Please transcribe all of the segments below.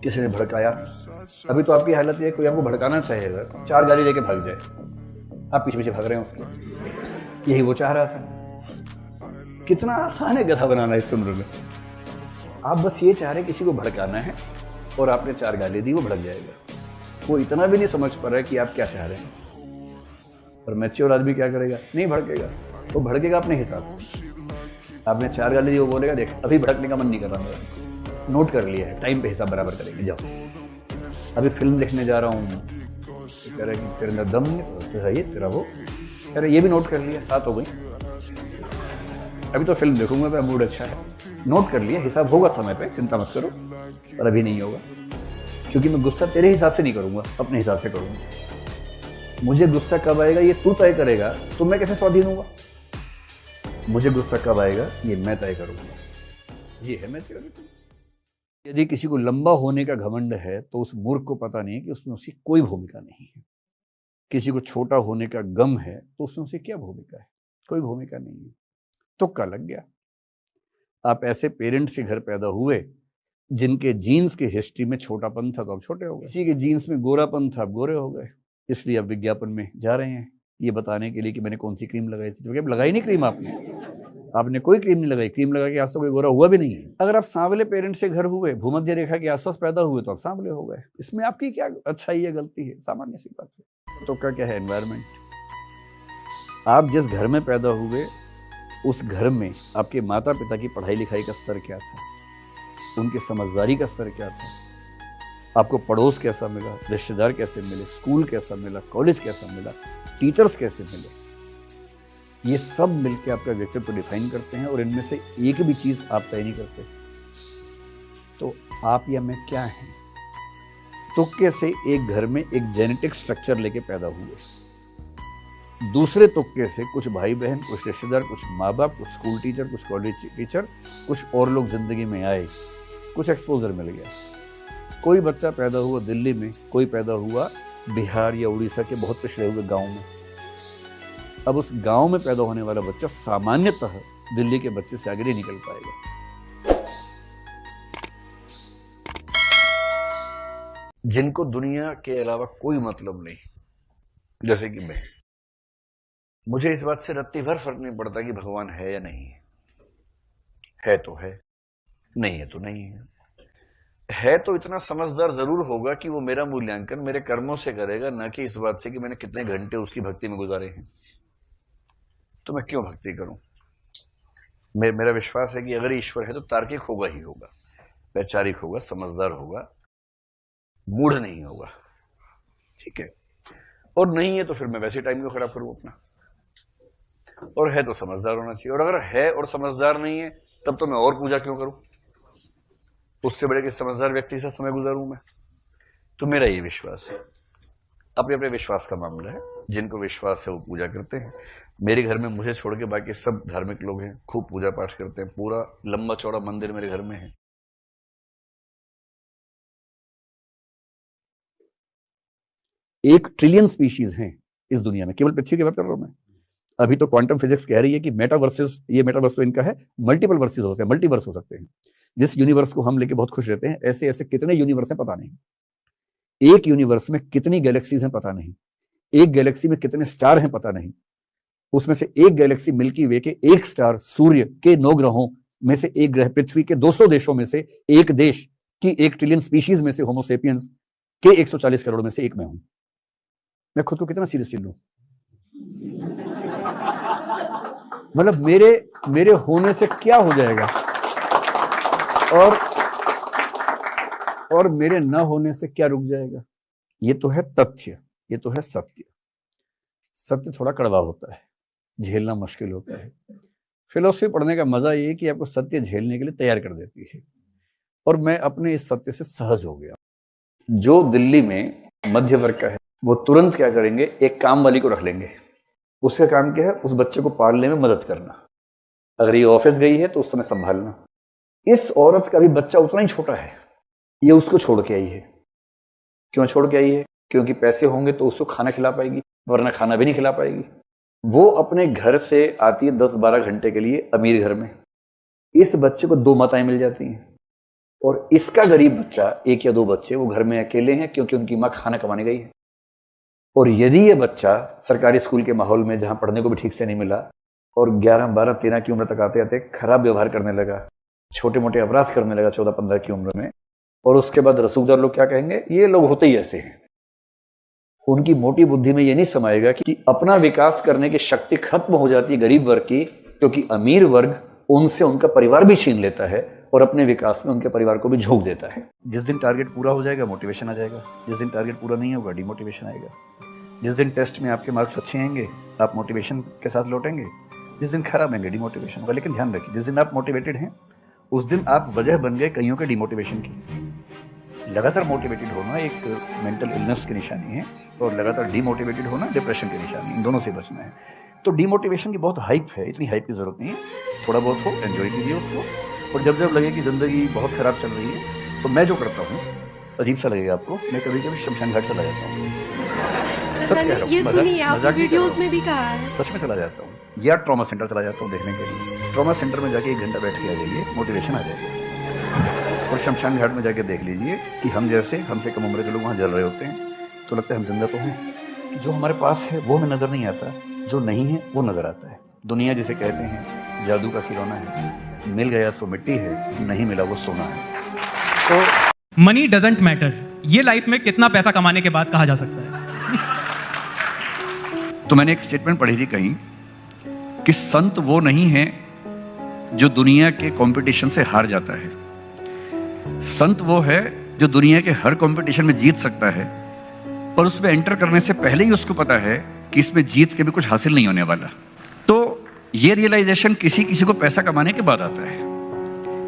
किसी ने भड़काया, अभी तो आपकी हालत ये, कोई आपको भड़काना चाहेगा, 4 गाली लेके भाग जाए, आप पीछे पीछे भाग रहे हैं उसके। यही वो चाह रहा था। कितना आसान है गधा बनाना इस उम्र में। आप बस ये चाह रहे किसी को भड़काना है और आपने 4 गाली दी, वो भड़क जाएगा। वो इतना भी नहीं समझ पा रहा है कि आप क्या चाह रहे हैं। और मैच्योर आदमी क्या करेगा? नहीं भड़केगा, वो भड़केगा अपने हिसाब से। आपने 4 गाली दी, वो बोलेगा देख अभी भड़कने का मन नहीं कर रहा मेरा, नोट कर लिया है, टाइम पे हिसाब बराबर करेंगे, जाओ। अभी फिल्म देखने जा रहा हूँ, तो कह रहे कि तेरे अंदर दम है, तो सही है तेरा, वो कह रहे ये भी नोट कर लिया, 7 हो गई। अभी तो फिल्म देखूंगा, मेरा मूड अच्छा है, नोट कर लिया, हिसाब होगा समय पे, चिंता मत करो, पर अभी नहीं होगा, क्योंकि मैं गुस्सा तेरे हिसाब से नहीं करूंगा, अपने हिसाब से करूंगा। मुझे गुस्सा कब आएगा ये तू तय करेगा, तो मैं कैसे स्वाधीन हूँगा? मुझे गुस्सा कब आएगा ये मैं तय करूंगा। ये है मैं तेरा। यदि किसी को लंबा होने का घमंड है तो उस मूर्ख को पता नहीं है कि उसमें उसकी कोई भूमिका नहीं है। किसी को छोटा होने का गम है तो उसमें उसे क्या भूमिका है? कोई भूमिका नहीं है, तुक्का लग गया। आप ऐसे पेरेंट्स के घर पैदा हुए जिनके जीन्स की हिस्ट्री में छोटापन था, तो आप छोटे हो गए। किसी के जीन्स में गोरापन था, आप गोरे हो गए। इसलिए आप विज्ञापन में जा रहे हैं ये बताने के लिए कि मैंने कौन सी क्रीम लगाई थी। तो लगाई नहीं क्रीम आपने कोई क्रीम नहीं लगाई। क्रीम लगा के आज तक कोई गोरा हुआ भी नहीं है। अगर आप सांवले पेरेंट्स से घर हुए, भूमध्य रेखा के आसपास पैदा हुए, तो आप सांवले हो गए। इसमें आपकी क्या अच्छाई है, गलती है? सामान्य सी बात है। तो क्या है? एनवायरमेंट। आप जिस घर में पैदा हुए उस घर में आपके माता पिता की पढ़ाई लिखाई का स्तर क्या था, उनकी समझदारी का स्तर क्या था, आपको पड़ोस कैसा मिला, रिश्तेदार कैसे मिले, स्कूल कैसा मिला, कॉलेज कैसा मिला, टीचर्स कैसे मिले, ये सब मिलकर आपका व्यक्तित्व डिफाइन करते हैं। और इनमें से एक भी चीज आप तय नहीं करते। तो आप या मैं क्या हैं? तुक्के से एक घर में एक जेनेटिक स्ट्रक्चर लेके पैदा हुए, दूसरे तुक्के से कुछ भाई बहन, कुछ रिश्तेदार, कुछ माँ बाप, कुछ स्कूल टीचर, कुछ कॉलेज टीचर, कुछ और लोग जिंदगी में आए, कुछ एक्सपोजर मिल गया। कोई बच्चा पैदा हुआ दिल्ली में, कोई पैदा हुआ बिहार या उड़ीसा के बहुत पिछड़े हुए गांव में। अब उस गांव में पैदा होने वाला बच्चा सामान्यतः दिल्ली के बच्चे से आगे नहीं निकल पाएगा। जिनको दुनिया के अलावा कोई मतलब नहीं, जैसे कि मैं, मुझे इस बात से रत्ती भर फर्क नहीं पड़ता कि भगवान है या नहीं है तो है, नहीं है तो नहीं है तो इतना समझदार जरूर होगा कि वो मेरा मूल्यांकन मेरे कर्मों से करेगा, ना कि इस बात से कि मैंने कितने घंटे उसकी भक्ति में गुजारे हैं। तो मैं क्यों भक्ति करूं? मेरा विश्वास है कि अगर ईश्वर है तो तार्किक होगा ही होगा, वैचारिक होगा, समझदार होगा, मूढ़ नहीं होगा। ठीक है? और नहीं है तो फिर मैं वैसे टाइम क्यों खराब करूं अपना? और है तो समझदार होना चाहिए। और अगर है और समझदार नहीं है तब तो मैं और पूजा क्यों करूं? उससे बड़े कि समझदार व्यक्ति से समय गुजारूं मैं। तो मेरा ये विश्वास है। अपने अपने विश्वास का मामला है, जिनको विश्वास है वो पूजा करते हैं। मेरे घर में मुझे छोड़ के बाकी सब धार्मिक लोग हैं, खूब पूजा पाठ करते हैं। पूरा लंबा चौड़ा मंदिर मेरे घर में है। 1 ट्रिलियन स्पीशीज हैं इस दुनिया में, केवल पृथ्वी की बात कर रहा हूं मैं। अभी तो क्वांटम फिजिक्स कह रही है कि मेटावर्सेस, ये मेटावर्स तो इनका है, मल्टीपल वर्सेस हो सकते हैं, मल्टीवर्स हो सकते हैं। जिस यूनिवर्स को हम लेके बहुत खुश रहते हैं, ऐसे ऐसे कितने यूनिवर्स हैं पता नहीं। एक यूनिवर्स में कितनी गैलेक्सीज हैं पता नहीं। एक गैलेक्सी में कितने स्टार हैं पता नहीं। उसमें से एक गैलेक्सी मिल्की वे के एक स्टार, सूर्य के 9 ग्रहों में से एक ग्रह, पृथ्वी के 200 देशों में से एक देश की 1 ट्रिलियन स्पीशीज में से होमोसेपियंस के 140 करोड़ में से एक मैं हूं। मैं खुद को कितना सीरियसली लूं? मतलब मेरे होने से क्या हो जाएगा और मेरे न होने से क्या रुक जाएगा? ये तो है तथ्य, ये तो है सत्य। सत्य थोड़ा कड़वा होता है, झेलना मुश्किल होता है। फिलॉसफी पढ़ने का मजा ये है कि आपको सत्य झेलने के लिए तैयार कर देती है। और मैं अपने इस सत्य से सहज हो गया। जो दिल्ली में मध्य वर्ग का है वो तुरंत क्या करेंगे, एक काम वाली को रख लेंगे। उसका काम क्या है? उस बच्चे को पालने में मदद करना। अगर ये ऑफिस गई है तो उस समय संभालना। इस औरत का भी बच्चा उतना ही छोटा है, ये उसको छोड़ के आई है। क्यों छोड़ के आई है? क्योंकि पैसे होंगे तो उसको खाना खिला पाएगी, वरना खाना भी नहीं खिला पाएगी। वो अपने घर से आती है 10-12 घंटे के लिए अमीर घर में। इस बच्चे को 2 माताएं मिल जाती हैं। और इसका गरीब बच्चा, 1 या 2 बच्चे, वो घर में अकेले हैं क्योंकि उनकी माँ खाना कमाने गई है। और यदि ये बच्चा सरकारी स्कूल के माहौल में, जहाँ पढ़ने को भी ठीक से नहीं मिला, और 11, 12, 13 की उम्र तक आते आते खराब व्यवहार करने लगा, छोटे मोटे अपराध करने लगा 14, 15 की उम्र में, और उसके बाद रसूखदार लोग क्या कहेंगे, ये लोग होते ही ऐसे हैं। उनकी मोटी बुद्धि में ये नहीं समाएगा कि अपना विकास करने की शक्ति खत्म हो जाती है गरीब वर्ग की, क्योंकि अमीर वर्ग उनसे उनका परिवार भी छीन लेता है और अपने विकास में उनके परिवार को भी झोंक देता है। जिस दिन टारगेट पूरा हो जाएगा मोटिवेशन आ जाएगा, जिस दिन टारगेट पूरा नहीं होगा डिमोटिवेशन आएगा। जिस दिन टेस्ट में आपके मार्क्स अच्छे आएंगे आप मोटिवेशन के साथ लौटेंगे, जिस दिन खराब आएंगे डिमोटिवेशन होगा। लेकिन ध्यान रखिए, जिस दिन आप मोटिवेटेड हैं उस दिन आप वजह बन गए कईयों के डिमोटिवेशन की। लगातार मोटिवेटेड होना एक मेंटल इलनेस की निशानी है, और लगातार डिमोटिवेटेड होना डिप्रेशन की निशानी। इन दोनों से बचना है। तो डिमोटिवेशन की बहुत हाइप है, इतनी हाइप की जरूरत नहीं है, थोड़ा बहुत हो, एंजॉय कीजिए उसको। और जब जब लगे कि ज़िंदगी बहुत ख़राब चल रही है, तो मैं जो करता हूँ, अजीब सा लगेगा आपको, मैं कभी कभी शमशान घाट चला जाता हूँ। सच कह रहा हूँ, ये सुनिए आपने वीडियोस में भी कहा है। सच में चला जाता हूँ, या ट्रॉमा सेंटर चला जाता हूँ देखने के लिए। ट्रॉमा सेंटर में जाके 1 घंटा बैठ के आ जाइए, मोटिवेशन आ जाएगा। और शमशान घाट में जाके देख लीजिए कि हम जैसे हमसे कम उम्र के लोग वहाँ जल रहे होते हैं, तो लगता है हम जिंदा तो हैं। जो हमारे पास है वो हमें नज़र नहीं आता, जो नहीं है वो नज़र आता है। दुनिया जिसे कहते हैं जादू का खिलौना है, मिल गया सो मिट्टी है, नहीं मिला वो सोना है। तो मनी डजंट मैटर, ये लाइफ में कितना पैसा कमाने के बाद कहा जा सकता है। तो मैंने एक स्टेटमेंट पढ़ी थी कहीं कि संत वो नहीं है जो दुनिया के कंपटीशन से हार जाता है, संत वो है जो दुनिया के हर कंपटीशन में जीत सकता है, पर उसमें एंटर करने से पहले ही उसको पता है कि इसमें जीत के भी कुछ हासिल नहीं होने वाला। तो ये रियलाइजेशन किसी किसी को पैसा कमाने के बाद आता है,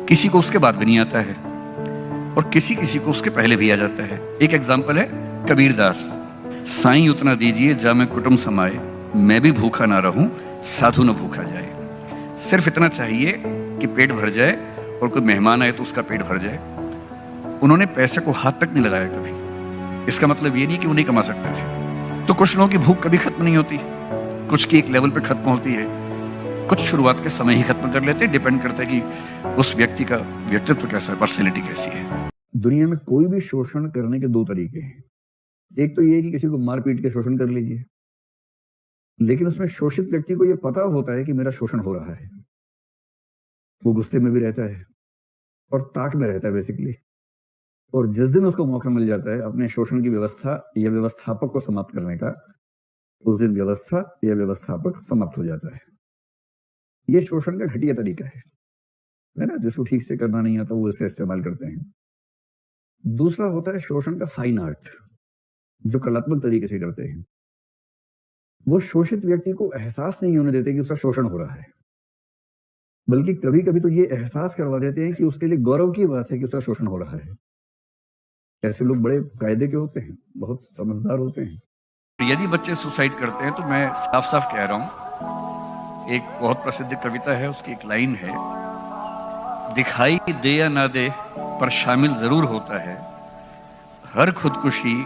किसी को उसके बाद भी नहीं आता है, और किसी किसी को उसके पहले भी आ जाता है। एक एग्जाम्पल है कबीरदास, साईं उतना दीजिए जा मैं कुटुंब समाए, मैं भी भूखा ना रहूं साधु न भूखा जाए। सिर्फ इतना चाहिए कि पेट भर जाए और कोई मेहमान आए तो उसका पेट भर जाए। उन्होंने पैसे को हाथ तक नहीं लगाया कभी। इसका मतलब ये नहीं कि वो नहीं कमा सकते थे। तो कुछ लोगों की भूख कभी खत्म नहीं होती, कुछ की एक लेवल पे खत्म होती है, कुछ शुरुआत के समय ही खत्म कर लेते हैं। डिपेंड करता है कि उस व्यक्ति का व्यक्तित्व कैसा है, पर्सनैलिटी कैसी है। दुनिया में कोई भी शोषण करने के 2 तरीके हैं। एक तो ये कि किसी को मार पीट के शोषण कर लीजिए, लेकिन उसमें शोषित व्यक्ति को यह पता होता है कि मेरा शोषण हो रहा है। वो गुस्से में भी रहता है और ताक में रहता है बेसिकली। और जिस दिन उसको मौका मिल जाता है अपने शोषण की व्यवस्था या व्यवस्थापक को समाप्त करने का, उस दिन व्यवस्था या व्यवस्थापक समाप्त हो जाता है। यह शोषण का घटिया तरीका है ना, जिसको ठीक से करना नहीं आता वो इसे इस्तेमाल करते हैं। दूसरा होता है शोषण का फाइन आर्ट, जो कलात्मक तरीके से करते हैं। वो शोषित व्यक्ति को एहसास नहीं होने देते कि उसका शोषण हो रहा है, बल्कि कभी कभी तो ये एहसास करवा देते हैं कि उसके लिए गौरव की बात है कि उसका शोषण हो रहा है। ऐसे लोग बड़े कायदे के होते हैं, बहुत समझदार होते हैं। यदि बच्चे सुसाइड करते हैं तो मैं साफ साफ कह रहा हूं, एक बहुत प्रसिद्ध कविता है, उसकी एक लाइन है, दिखाई दे या ना दे पर शामिल जरूर होता है, हर खुदकुशी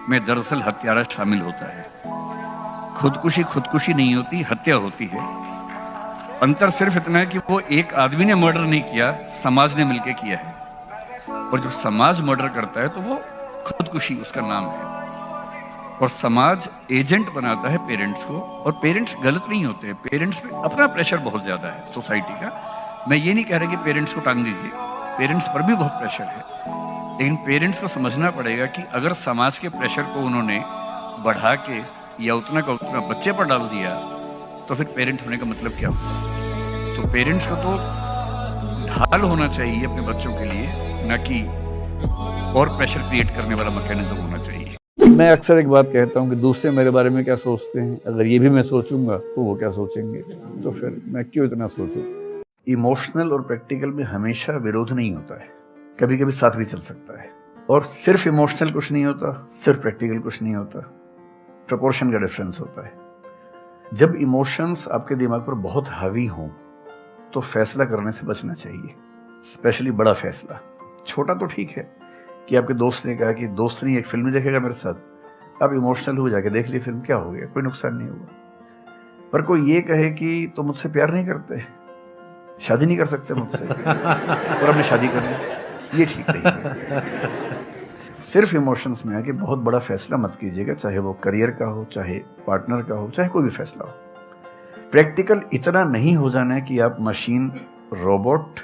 में दरअसल हत्यारा शामिल होता है। खुदकुशी नहीं होती, हत्या होती है। अंतर सिर्फ इतना है कि वो एक आदमी ने मर्डर नहीं किया, समाज ने मिलकर किया है। और जब समाज मर्डर करता है तो वो खुदकुशी उसका नाम है। और समाज एजेंट बनाता है पेरेंट्स को, और पेरेंट्स गलत नहीं होते। पेरेंट्स पे अपना प्रेशर बहुत ज्यादा है सोसाइटी का। मैं ये नहीं कह रहा कि पेरेंट्स को टांग दीजिए, पेरेंट्स पर भी बहुत प्रेशर है, लेकिन पेरेंट्स को समझना पड़ेगा कि अगर समाज के प्रेशर को उन्होंने बढ़ा के या उतना का उतना बच्चे पर डाल दिया तो फिर पेरेंट होने का मतलब क्या होगा। तो पेरेंट्स को तो ढाल होना चाहिए अपने बच्चों के लिए, ना कि और प्रेशर क्रिएट करने वाला मैकेनिज्म होना चाहिए। मैं अक्सर एक बात कहता हूँ कि दूसरे मेरे बारे में क्या सोचते हैं, अगर ये भी मैं सोचूंगा तो वो क्या सोचेंगे, तो फिर मैं क्यों इतना सोचूं। इमोशनल और प्रैक्टिकल में हमेशा विरोध नहीं होता है, कभी कभी साथ भी चल सकता है। और सिर्फ इमोशनल कुछ नहीं होता, सिर्फ प्रैक्टिकल कुछ नहीं होता, प्रोपोर्शन का डिफरेंस होता है। जब इमोशंस आपके दिमाग पर बहुत हावी हों तो फैसला करने से बचना चाहिए, स्पेशली बड़ा फैसला। छोटा तो ठीक है कि आपके दोस्त ने कहा कि दोस्त नहीं एक फिल्म नहीं देखेगा मेरे साथ, आप इमोशनल हो जाके देख ली फिल्म, क्या हो गया, कोई नुकसान नहीं हुआ। पर कोई ये कहे कि तुम मुझसे प्यार नहीं करते, शादी नहीं कर सकते मुझसे और हमने शादी कर ली, ये ठीक नहीं है। सिर्फ इमोशंस में आके बहुत बड़ा फैसला मत कीजिएगा, चाहे वो करियर का हो, चाहे पार्टनर का हो, चाहे कोई भी फैसला हो। प्रैक्टिकल इतना नहीं हो जाना है कि आप मशीन, रोबोट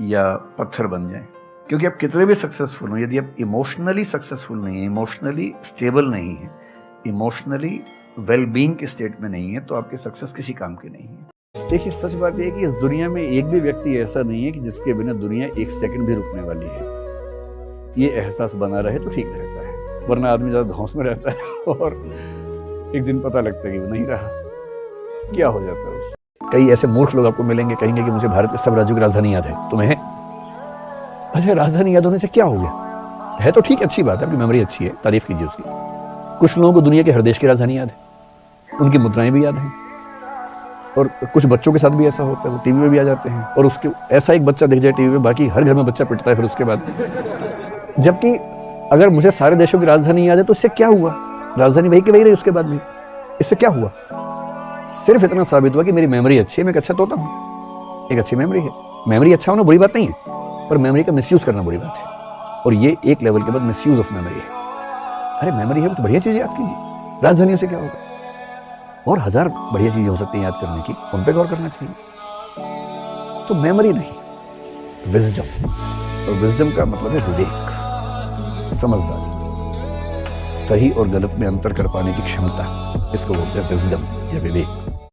या पत्थर बन जाएं, क्योंकि आप कितने भी सक्सेसफुल हो, यदि आप इमोशनली सक्सेसफुल नहीं है, इमोशनली स्टेबल नहीं है, इमोशनली वेलबींग के स्टेट में नहीं है, तो आपकी सक्सेस किसी काम की नहीं है। देखिए, सच बात यह है कि इस दुनिया में एक भी व्यक्ति ऐसा नहीं है कि जिसके बिना दुनिया एक सेकंड भी रुकने वाली है। ये एहसास बना रहे तो ठीक रहता है, वरना आदमी ज़्यादा धौंस में रहता है और एक दिन पता लगता है कि वो नहीं रहा, क्या हो जाता है उससे। कई ऐसे मूर्ख लोग आपको मिलेंगे, कहेंगे कि मुझे भारत के सब राज्यों की राजधानी याद है, तुम्हें? अच्छा, राजधानी याद होने से क्या हो गया? है तो ठीक, अच्छी बात है, आपकी मेमोरी अच्छी है, तारीफ कीजिए उसकी। कुछ लोगों को दुनिया के हर देश की राजधानी याद है, उनकी मुद्राएं भी याद हैं, और कुछ बच्चों के साथ भी ऐसा होता है, वो टीवी में भी आ जाते हैं, और उसके ऐसा एक बच्चा दिख जाए टीवी में, बाकी हर घर में बच्चा पिटता है फिर उसके बाद। जबकि अगर मुझे सारे देशों की राजधानी याद है तो इससे क्या हुआ? राजधानी वही की वही रही उसके बाद भी, इससे क्या हुआ? सिर्फ इतना साबित हुआ कि मेरी मेमोरी अच्छी है, मैं एक अच्छा तोता हूँ, एक अच्छी मेमोरी है। मेमोरी अच्छा होना बुरी बात नहीं है, पर मेमोरी का मिसयूज करना बुरी बात है, और ये एक लेवल के बाद मिसयूज ऑफ मेमोरी है। अरे मेमोरी है तो बढ़िया चीज़ याद कीजिए, राजधानियों से क्या होगा? और 1000 बढ़िया चीज़ें हो सकती हैं याद करने की, उन पर गौर करना चाहिए। तो मेमोरी नहीं, विजडम, और विजडम का मतलब है विवेक, समझदारी, सही और गलत में अंतर कर पाने की क्षमता, इसको बोलते हैं विजडम या विवेक।